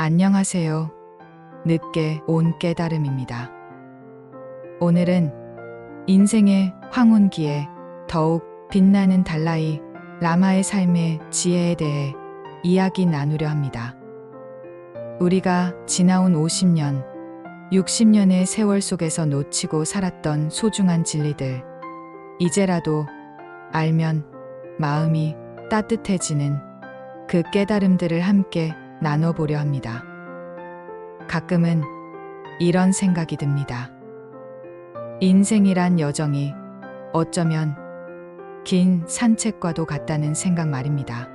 안녕하세요. 늦게 온 깨달음입니다. 오늘은 인생의 황혼기에 더욱 빛나는 달라이 라마의 삶의 지혜에 대해 이야기 나누려 합니다. 우리가 지나온 50년, 60년의 세월 속에서 놓치고 살았던 소중한 진리들, 이제라도 알면 마음이 따뜻해지는 그 깨달음들을 함께 나눠보려 합니다. 가끔은 이런 생각이 듭니다. 인생이란 여정이 어쩌면 긴 산책과도 같다는 생각 말입니다.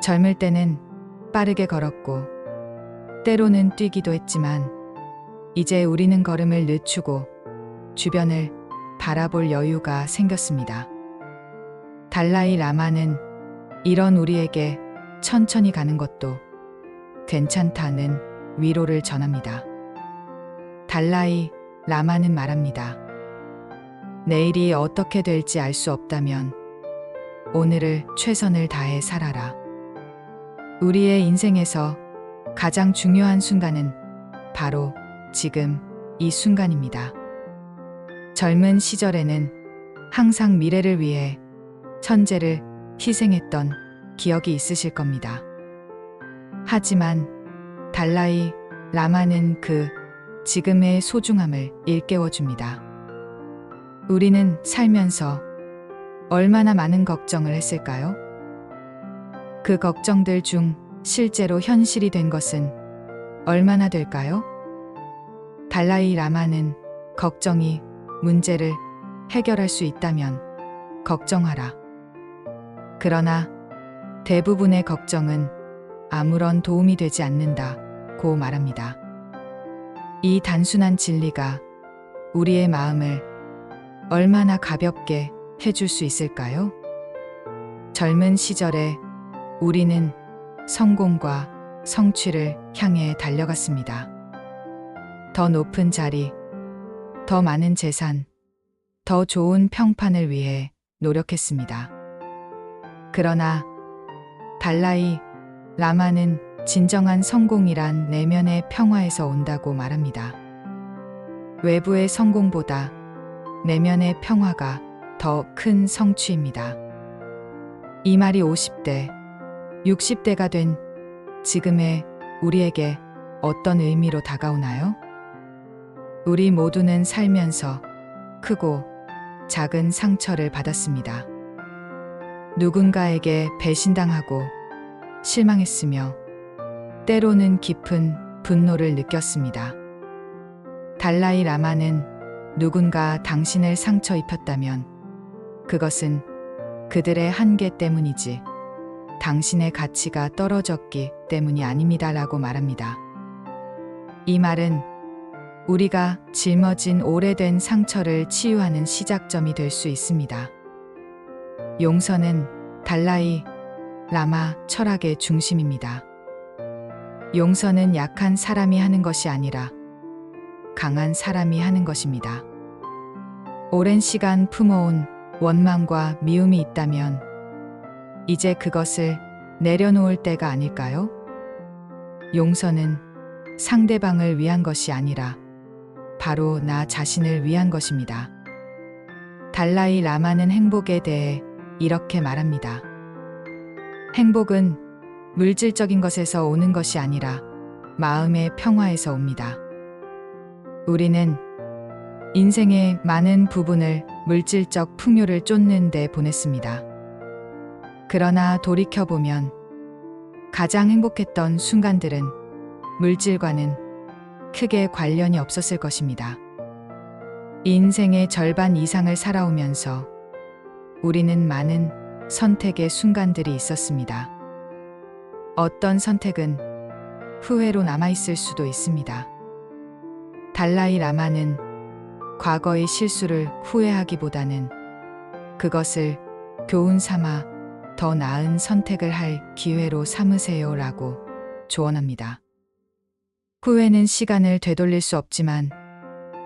젊을 때는 빠르게 걸었고 때로는 뛰기도 했지만 이제 우리는 걸음을 늦추고 주변을 바라볼 여유가 생겼습니다. 달라이 라마는 이런 우리에게 천천히 가는 것도 괜찮다는 위로를 전합니다. 달라이 라마는 말합니다. 내일이 어떻게 될지 알 수 없다면 오늘을 최선을 다해 살아라. 우리의 인생에서 가장 중요한 순간은 바로 지금 이 순간입니다. 젊은 시절에는 항상 미래를 위해 천재를 희생했던 기억이 있으실 겁니다. 하지만 달라이 라마는 그 지금의 소중함을 일깨워줍니다. 우리는 살면서 얼마나 많은 걱정을 했을까요? 그 걱정들 중 실제로 현실이 된 것은 얼마나 될까요? 달라이 라마는 걱정이 문제를 해결할 수 있다면 걱정하라. 그러나 대부분의 걱정은 아무런 도움이 되지 않는다고 말합니다. 이 단순한 진리가 우리의 마음을 얼마나 가볍게 해줄 수 있을까요? 젊은 시절에 우리는 성공과 성취를 향해 달려갔습니다. 더 높은 자리, 더 많은 재산, 더 좋은 평판을 위해 노력했습니다. 그러나 달라이 라마는 진정한 성공이란 내면의 평화에서 온다고 말합니다. 외부의 성공보다 내면의 평화가 더 큰 성취입니다. 이 말이 50대, 60대가 된 지금의 우리에게 어떤 의미로 다가오나요? 우리 모두는 살면서 크고 작은 상처를 받았습니다. 누군가에게 배신당하고 실망했으며 때로는 깊은 분노를 느꼈습니다. 달라이 라마는 누군가 당신을 상처 입혔다면 그것은 그들의 한계 때문이지 당신의 가치가 떨어졌기 때문이 아닙니다라고 말합니다. 이 말은 우리가 짊어진 오래된 상처를 치유하는 시작점이 될 수 있습니다. 용서는 달라이 라마 철학의 중심입니다. 용서는 약한 사람이 하는 것이 아니라 강한 사람이 하는 것입니다. 오랜 시간 품어온 원망과 미움이 있다면 이제 그것을 내려놓을 때가 아닐까요? 용서는 상대방을 위한 것이 아니라 바로 나 자신을 위한 것입니다. 달라이 라마는 행복에 대해 이렇게 말합니다. 행복은 물질적인 것에서 오는 것이 아니라 마음의 평화에서 옵니다. 우리는 인생의 많은 부분을 물질적 풍요를 쫓는 데 보냈습니다. 그러나 돌이켜보면 가장 행복했던 순간들은 물질과는 크게 관련이 없었을 것입니다. 인생의 절반 이상을 살아오면서 우리는 많은 선택의 순간들이 있었습니다. 어떤 선택은 후회로 남아있을 수도 있습니다. 달라이 라마는 과거의 실수를 후회하기보다는 그것을 교훈 삼아 더 나은 선택을 할 기회로 삼으세요라고 조언합니다. 후회는 시간을 되돌릴 수 없지만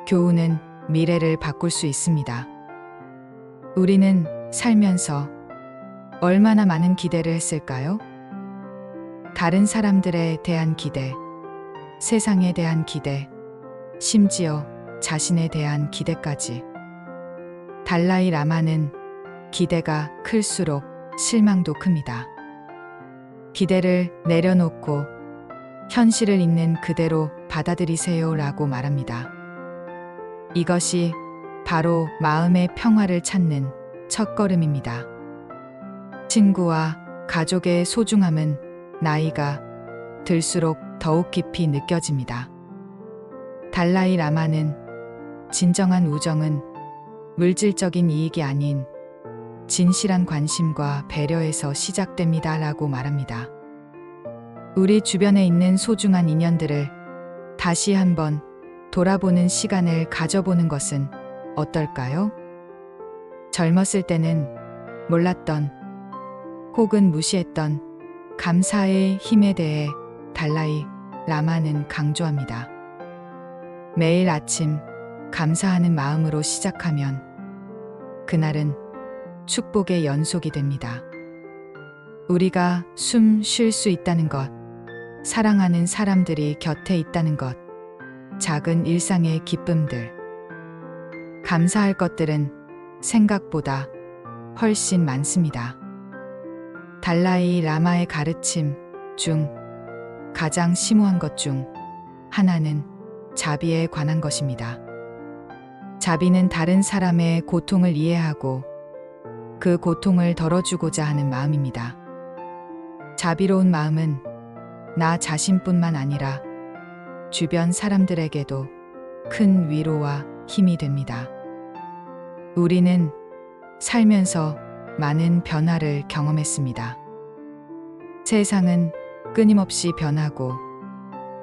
교훈은 미래를 바꿀 수 있습니다. 우리는 살면서 얼마나 많은 기대를 했을까요? 다른 사람들에 대한 기대, 세상에 대한 기대, 심지어 자신에 대한 기대까지. 달라이 라마는 기대가 클수록 실망도 큽니다. 기대를 내려놓고 현실을 있는 그대로 받아들이세요 라고 말합니다. 이것이 바로 마음의 평화를 찾는 첫걸음입니다. 친구와 가족의 소중함은 나이가 들수록 더욱 깊이 느껴집니다. 달라이 라마는 진정한 우정은 물질적인 이익이 아닌 진실한 관심과 배려에서 시작됩니다 라고 말합니다. 우리 주변에 있는 소중한 인연들을 다시 한번 돌아보는 시간을 가져보는 것은 어떨까요? 젊었을 때는 몰랐던 혹은 무시했던 감사의 힘에 대해 달라이 라마는 강조합니다. 매일 아침 감사하는 마음으로 시작하면 그날은 축복의 연속이 됩니다. 우리가 숨 쉴 수 있다는 것, 사랑하는 사람들이 곁에 있다는 것, 작은 일상의 기쁨들. 감사할 것들은 생각보다 훨씬 많습니다. 달라이 라마의 가르침 중 가장 심오한 것 중 하나는 자비에 관한 것입니다. 자비는 다른 사람의 고통을 이해하고 그 고통을 덜어주고자 하는 마음입니다. 자비로운 마음은 나 자신뿐만 아니라 주변 사람들에게도 큰 위로와 힘이 됩니다. 우리는 살면서 많은 변화를 경험했습니다. 세상은 끊임없이 변하고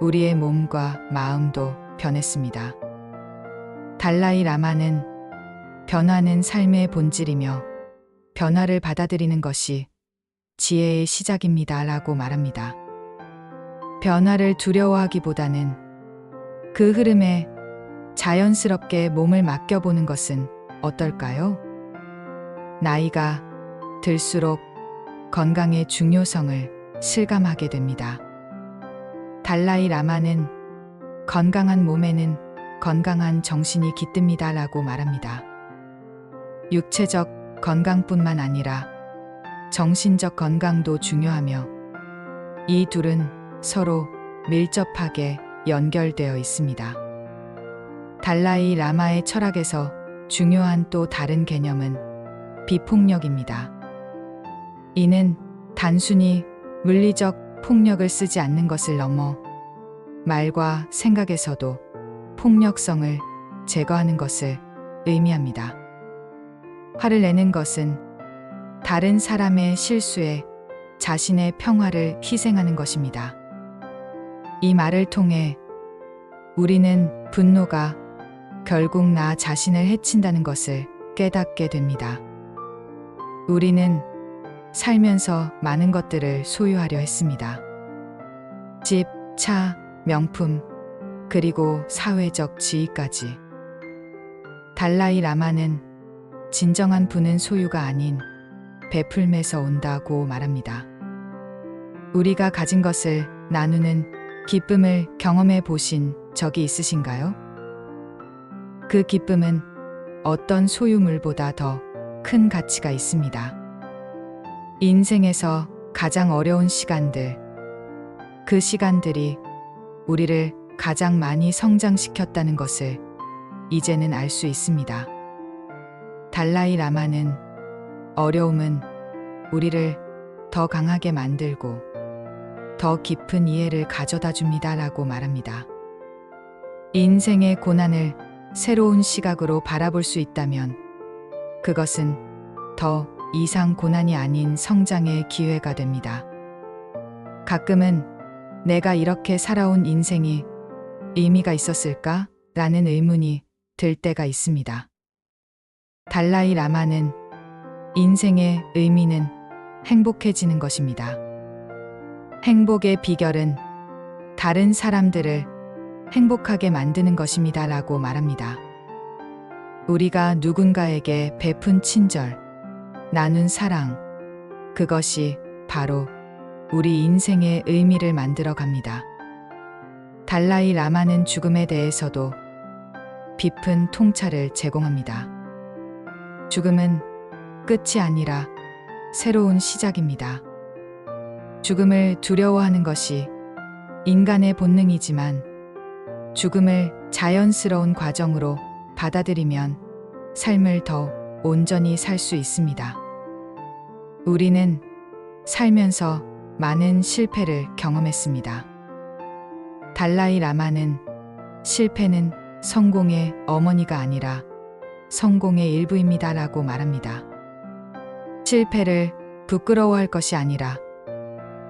우리의 몸과 마음도 변했습니다. 달라이 라마는 변화는 삶의 본질이며 변화를 받아들이는 것이 지혜의 시작입니다 라고 말합니다. 변화를 두려워하기보다는 그 흐름에 자연스럽게 몸을 맡겨보는 것은 어떨까요? 나이가 들수록 건강의 중요성을 실감하게 됩니다. 달라이 라마는 건강한 몸에는 건강한 정신이 깃듭니다 라고 말합니다. 육체적 건강뿐만 아니라 정신적 건강도 중요하며 이 둘은 서로 밀접하게 연결되어 있습니다. 달라이 라마의 철학에서 중요한 또 다른 개념은 비폭력입니다. 이는 단순히 물리적 폭력을 쓰지 않는 것을 넘어 말과 생각에서도 폭력성을 제거하는 것을 의미합니다. 화를 내는 것은 다른 사람의 실수에 자신의 평화를 희생하는 것입니다. 이 말을 통해 우리는 분노가 결국 나 자신을 해친다는 것을 깨닫게 됩니다. 우리는 살면서 많은 것들을 소유하려 했습니다. 집, 차, 명품, 그리고 사회적 지위까지. 달라이 라마는 진정한 부는 소유가 아닌 베풀면서 온다고 말합니다. 우리가 가진 것을 나누는 기쁨을 경험해 보신 적이 있으신가요? 그 기쁨은 어떤 소유물보다 더 큰 가치가 있습니다. 인생에서 가장 어려운 시간들, 그 시간들이 우리를 가장 많이 성장시켰다는 것을 이제는 알 수 있습니다. 달라이 라마는 어려움은 우리를 더 강하게 만들고 더 깊은 이해를 가져다 줍니다 라고 말합니다. 인생의 고난을 새로운 시각으로 바라볼 수 있다면 그것은 더 이상 고난이 아닌 성장의 기회가 됩니다. 가끔은 내가 이렇게 살아온 인생이 의미가 있었을까? 라는 의문이 들 때가 있습니다. 달라이 라마는 인생의 의미는 행복해지는 것입니다. 행복의 비결은 다른 사람들을 행복하게 만드는 것입니다 라고 말합니다. 우리가 누군가에게 베푼 친절, 나눈 사랑, 그것이 바로 우리 인생의 의미를 만들어 갑니다. 달라이 라마는 죽음에 대해서도 깊은 통찰을 제공합니다. 죽음은 끝이 아니라 새로운 시작입니다. 죽음을 두려워하는 것이 인간의 본능이지만 죽음을 자연스러운 과정으로 받아들이면 삶을 더 온전히 살 수 있습니다. 우리는 살면서 많은 실패를 경험했습니다. 달라이 라마는 실패는 성공의 어머니가 아니라 성공의 일부입니다라고 말합니다. 실패를 부끄러워할 것이 아니라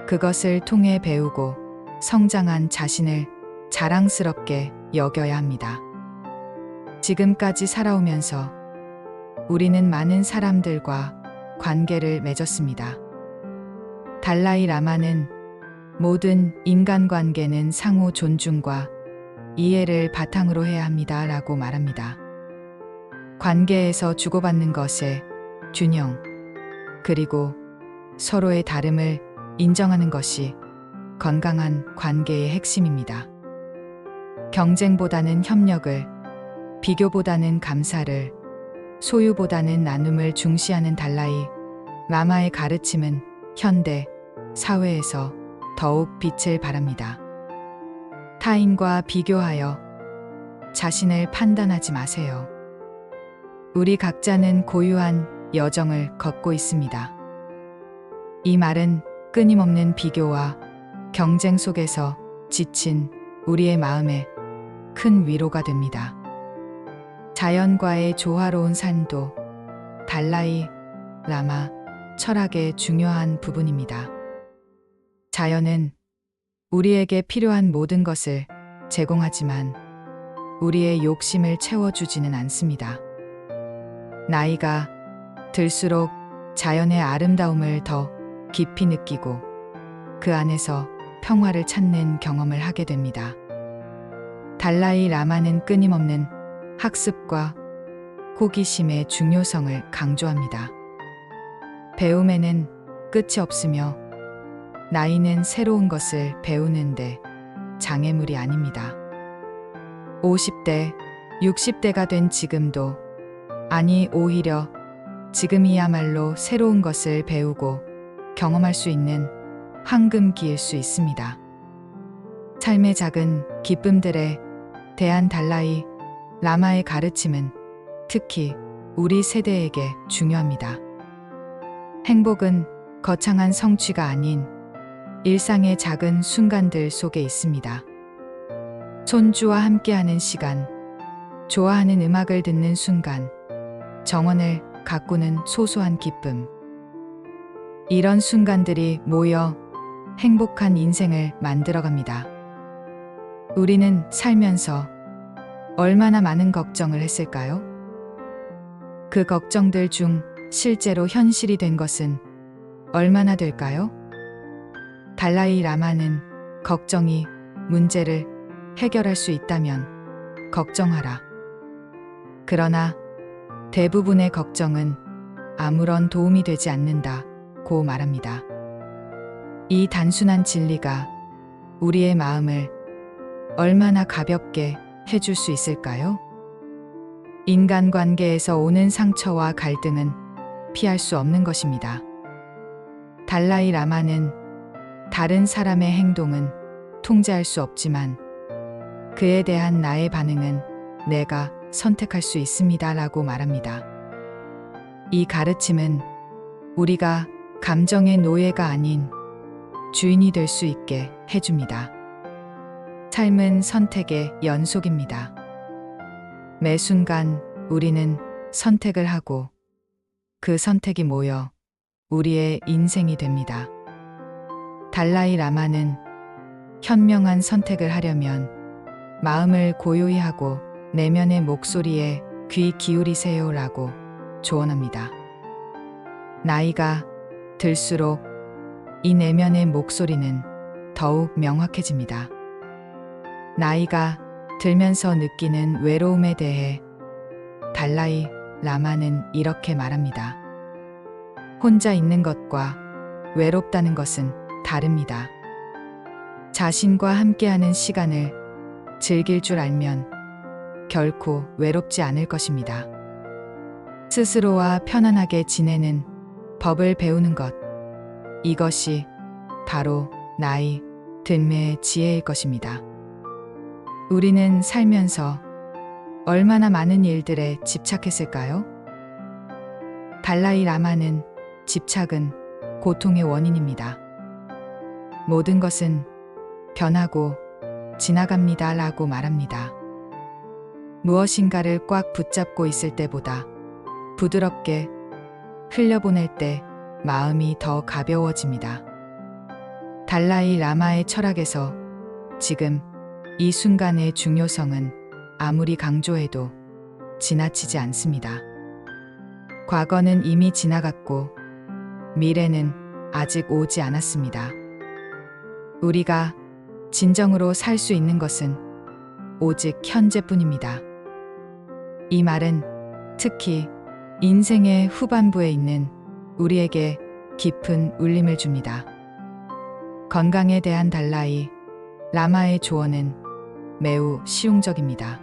그것을 통해 배우고 성장한 자신을 자랑스럽게 여겨야 합니다. 지금까지 살아오면서 우리는 많은 사람들과 관계를 맺었습니다. 달라이 라마는 모든 인간관계는 상호 존중과 이해를 바탕으로 해야 합니다라고 말합니다. 관계에서 주고받는 것의 균형, 그리고 서로의 다름을 인정하는 것이 건강한 관계의 핵심입니다. 경쟁보다는 협력을, 비교보다는 감사를, 소유보다는 나눔을 중시하는 달라이 라마의 가르침은 현대 사회에서 더욱 빛을 발합니다. 타인과 비교하여 자신을 판단하지 마세요. 우리 각자는 고유한 여정을 걷고 있습니다. 이 말은 끊임없는 비교와 경쟁 속에서 지친 우리의 마음에 큰 위로가 됩니다. 자연과의 조화로운 삶도 달라이 라마 철학의 중요한 부분입니다. 자연은 우리에게 필요한 모든 것을 제공하지만 우리의 욕심을 채워주지는 않습니다. 나이가 들수록 자연의 아름다움을 더 깊이 느끼고 그 안에서 평화를 찾는 경험을 하게 됩니다. 달라이 라마는 끊임없는 학습과 호기심의 중요성을 강조합니다. 배움에는 끝이 없으며 나이는 새로운 것을 배우는데 장애물이 아닙니다. 50대, 60대가 된 지금도, 아니 오히려 지금이야말로 새로운 것을 배우고 경험할 수 있는 황금기일 수 있습니다. 삶의 작은 기쁨들에 대한 달라이 라마의 가르침은 특히 우리 세대에게 중요합니다. 행복은 거창한 성취가 아닌 일상의 작은 순간들 속에 있습니다. 손주와 함께하는 시간, 좋아하는 음악을 듣는 순간, 정원을 가꾸는 소소한 기쁨. 이런 순간들이 모여 행복한 인생을 만들어갑니다. 우리는 살면서 얼마나 많은 걱정을 했을까요? 그 걱정들 중 실제로 현실이 된 것은 얼마나 될까요? 달라이 라마는 걱정이 문제를 해결할 수 있다면 걱정하라. 그러나 대부분의 걱정은 아무런 도움이 되지 않는다고 말합니다. 이 단순한 진리가 우리의 마음을 얼마나 가볍게 해줄 수 있을까요? 인간관계에서 오는 상처와 갈등은 피할 수 없는 것입니다. 달라이 라마는 다른 사람의 행동은 통제할 수 없지만 그에 대한 나의 반응은 내가 선택할 수 있습니다라고 말합니다. 이 가르침은 우리가 감정의 노예가 아닌 주인이 될 수 있게 해줍니다. 삶은 선택의 연속입니다. 매 순간 우리는 선택을 하고 그 선택이 모여 우리의 인생이 됩니다. 달라이 라마는 현명한 선택을 하려면 마음을 고요히 하고 내면의 목소리에 귀 기울이세요라고 조언합니다. 나이가 들수록 이 내면의 목소리는 더욱 명확해집니다. 나이가 들면서 느끼는 외로움에 대해 달라이 라마는 이렇게 말합니다. 혼자 있는 것과 외롭다는 것은 다릅니다. 자신과 함께하는 시간을 즐길 줄 알면 결코 외롭지 않을 것입니다. 스스로와 편안하게 지내는 법을 배우는 것. 이것이 바로 나이 듦의 지혜일 것입니다. 우리는 살면서 얼마나 많은 일들에 집착했을까요? 달라이 라마는 집착은 고통의 원인입니다. 모든 것은 변하고 지나갑니다 라고 말합니다. 무엇인가를 꽉 붙잡고 있을 때보다 부드럽게 흘려보낼 때 마음이 더 가벼워집니다. 달라이 라마의 철학에서 지금 이 순간의 중요성은 아무리 강조해도 지나치지 않습니다. 과거는 이미 지나갔고 미래는 아직 오지 않았습니다. 우리가 진정으로 살 수 있는 것은 오직 현재뿐입니다. 이 말은 특히 인생의 후반부에 있는 우리에게 깊은 울림을 줍니다. 건강에 대한 달라이 라마의 조언은 매우 실용적입니다.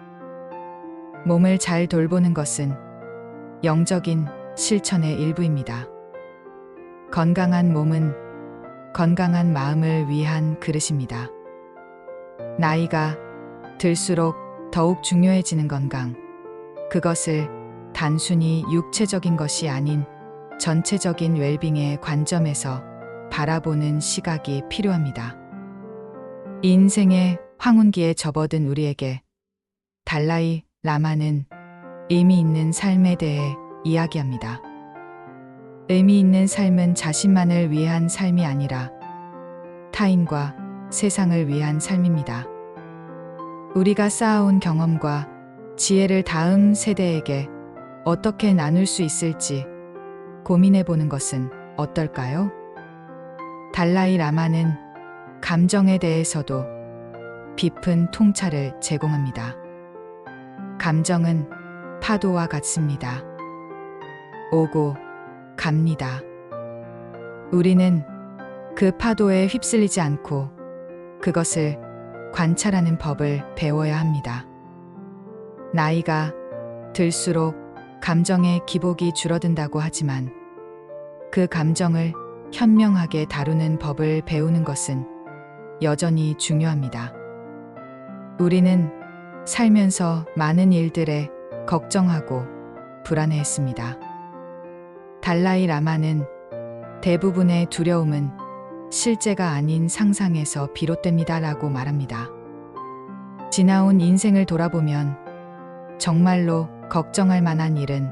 몸을 잘 돌보는 것은 영적인 실천의 일부입니다. 건강한 몸은 건강한 마음을 위한 그릇입니다. 나이가 들수록 더욱 중요해지는 건강. 그것을 단순히 육체적인 것이 아닌 전체적인 웰빙의 관점에서 바라보는 시각이 필요합니다. 인생의 황혼기에 접어든 우리에게 달라이 라마는 의미 있는 삶에 대해 이야기합니다. 의미 있는 삶은 자신만을 위한 삶이 아니라 타인과 세상을 위한 삶입니다. 우리가 쌓아온 경험과 지혜를 다음 세대에게 어떻게 나눌 수 있을지 고민해 보는 것은 어떨까요? 달라이 라마는 감정에 대해서도 깊은 통찰을 제공합니다. 감정은 파도와 같습니다. 오고 갑니다. 우리는 그 파도에 휩쓸리지 않고 그것을 관찰하는 법을 배워야 합니다. 나이가 들수록 감정의 기복이 줄어든다고 하지만 그 감정을 현명하게 다루는 법을 배우는 것은 여전히 중요합니다. 우리는 살면서 많은 일들에 걱정하고 불안해했습니다. 달라이 라마는 대부분의 두려움은 실제가 아닌 상상에서 비롯됩니다 라고 말합니다. 지나온 인생을 돌아보면 정말로 걱정할 만한 일은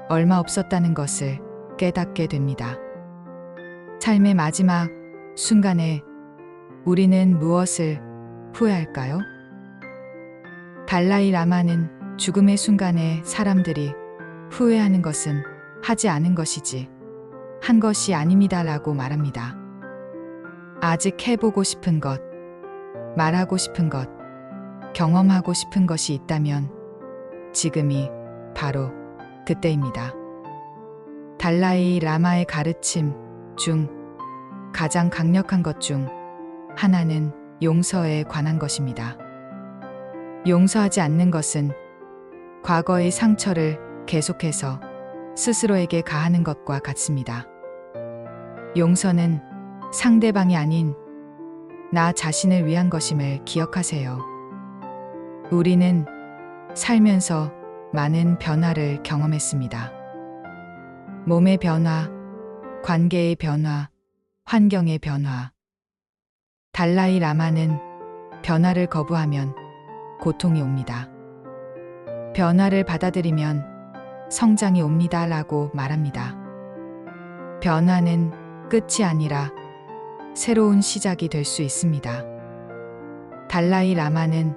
얼마 없었다는 것을 깨닫게 됩니다. 삶의 마지막 순간에 우리는 무엇을 후회할까요? 달라이 라마는 죽음의 순간에 사람들이 후회하는 것은 하지 않은 것이지 한 것이 아닙니다 라고 말합니다. 아직 해보고 싶은 것, 말하고 싶은 것, 경험하고 싶은 것이 있다면 지금이 바로 그때입니다. 달라이 라마의 가르침 중 가장 강력한 것 중 하나는 용서에 관한 것입니다. 용서하지 않는 것은 과거의 상처를 계속해서 스스로에게 가하는 것과 같습니다. 용서는 상대방이 아닌 나 자신을 위한 것임을 기억하세요. 우리는 살면서 많은 변화를 경험했습니다. 몸의 변화, 관계의 변화, 환경의 변화. 달라이 라마는 변화를 거부하면 고통이 옵니다. 변화를 받아들이면 성장이 옵니다 라고 말합니다. 변화는 끝이 아니라 새로운 시작이 될 수 있습니다. 달라이 라마는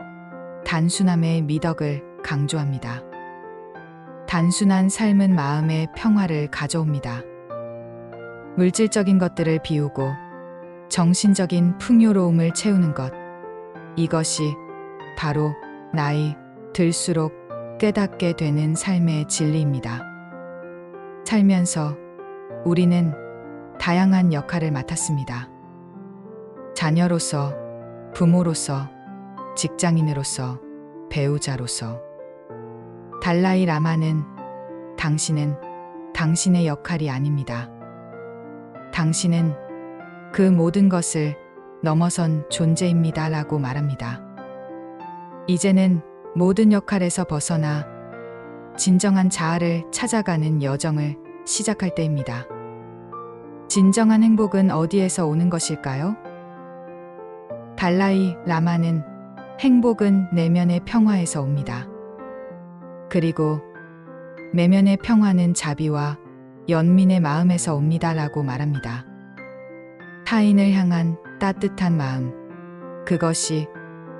단순함의 미덕을 강조합니다. 단순한 삶은 마음의 평화를 가져옵니다. 물질적인 것들을 비우고 정신적인 풍요로움을 채우는 것. 이것이 바로 나이 들수록 깨닫게 되는 삶의 진리입니다. 살면서 우리는 다양한 역할을 맡았습니다. 자녀로서, 부모로서, 직장인으로서, 배우자로서. 달라이 라마는 당신은 당신의 역할이 아닙니다. 당신은 그 모든 것을 넘어선 존재입니다. 라고 말합니다. 이제는 모든 역할에서 벗어나 진정한 자아를 찾아가는 여정을 시작할 때입니다. 진정한 행복은 어디에서 오는 것일까요? 달라이 라마는 행복은 내면의 평화에서 옵니다. 그리고 내면의 평화는 자비와 연민의 마음에서 옵니다. 라고 말합니다. 타인을 향한 따뜻한 마음, 그것이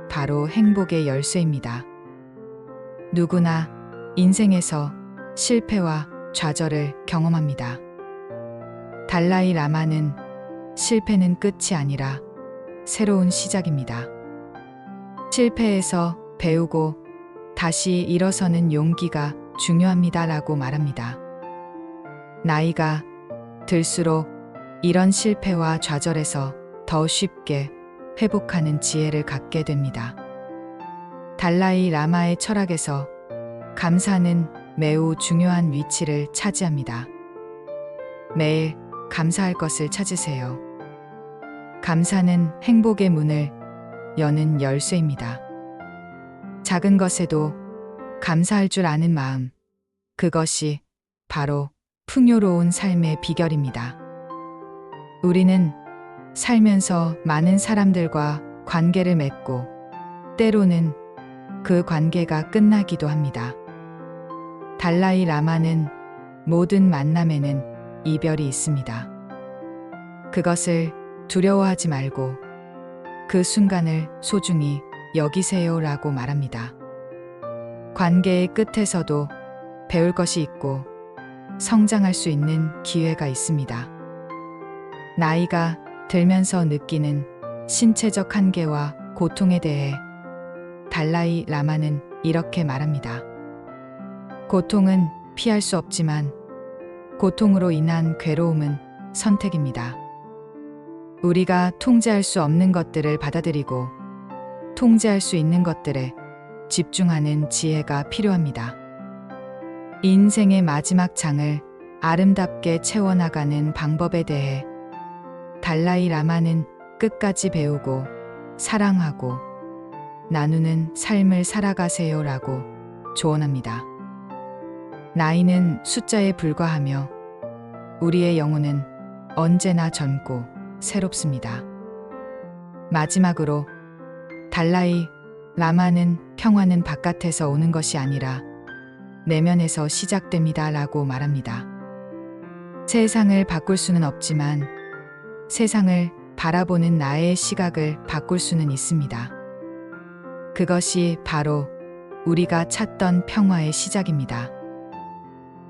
바로 행복의 열쇠입니다. 누구나 인생에서 실패와 좌절을 경험합니다. 달라이 라마는 실패는 끝이 아니라 새로운 시작입니다. 실패에서 배우고 다시 일어서는 용기가 중요합니다. 라고 말합니다. 나이가 들수록 이런 실패와 좌절에서 더 쉽게 회복하는 지혜를 갖게 됩니다. 달라이 라마의 철학에서 감사는 매우 중요한 위치를 차지합니다. 매일 감사할 것을 찾으세요. 감사는 행복의 문을 여는 열쇠입니다. 작은 것에도 감사할 줄 아는 마음, 그것이 바로 풍요로운 삶의 비결입니다. 우리는 살면서 많은 사람들과 관계를 맺고 때로는 그 관계가 끝나기도 합니다. 달라이 라마는 모든 만남에는 이별이 있습니다. 그것을 두려워하지 말고 그 순간을 소중히 여기세요. 라고 말합니다. 관계의 끝에서도 배울 것이 있고 성장할 수 있는 기회가 있습니다. 나이가 들면서 느끼는 신체적 한계와 고통에 대해 달라이 라마는 이렇게 말합니다. 고통은 피할 수 없지만 고통으로 인한 괴로움은 선택입니다. 우리가 통제할 수 없는 것들을 받아들이고 통제할 수 있는 것들에 집중하는 지혜가 필요합니다. 인생의 마지막 장을 아름답게 채워나가는 방법에 대해 달라이 라마는 끝까지 배우고 사랑하고 나누는 삶을 살아가세요. 라고 조언합니다. 나이는 숫자에 불과하며 우리의 영혼은 언제나 젊고 새롭습니다. 마지막으로 달라이 라마는 평화는 바깥에서 오는 것이 아니라 내면에서 시작됩니다. 라고 말합니다. 세상을 바꿀 수는 없지만 세상을 바라보는 나의 시각을 바꿀 수는 있습니다. 그것이 바로 우리가 찾던 평화의 시작입니다.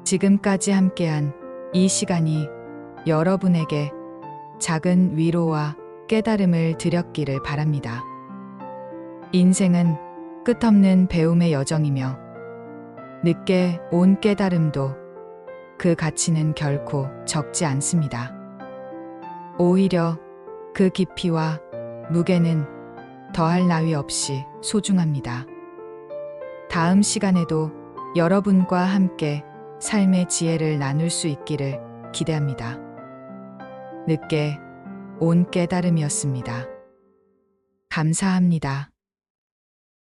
지금까지 함께한 이 시간이 여러분에게 작은 위로와 깨달음을 드렸기를 바랍니다. 인생은 끝없는 배움의 여정이며 늦게 온 깨달음도 그 가치는 결코 적지 않습니다. 오히려 그 깊이와 무게는 더할 나위 없이 소중합니다. 다음 시간에도 여러분과 함께 삶의 지혜를 나눌 수 있기를 기대합니다. 늦게 온 깨달음이었습니다. 감사합니다.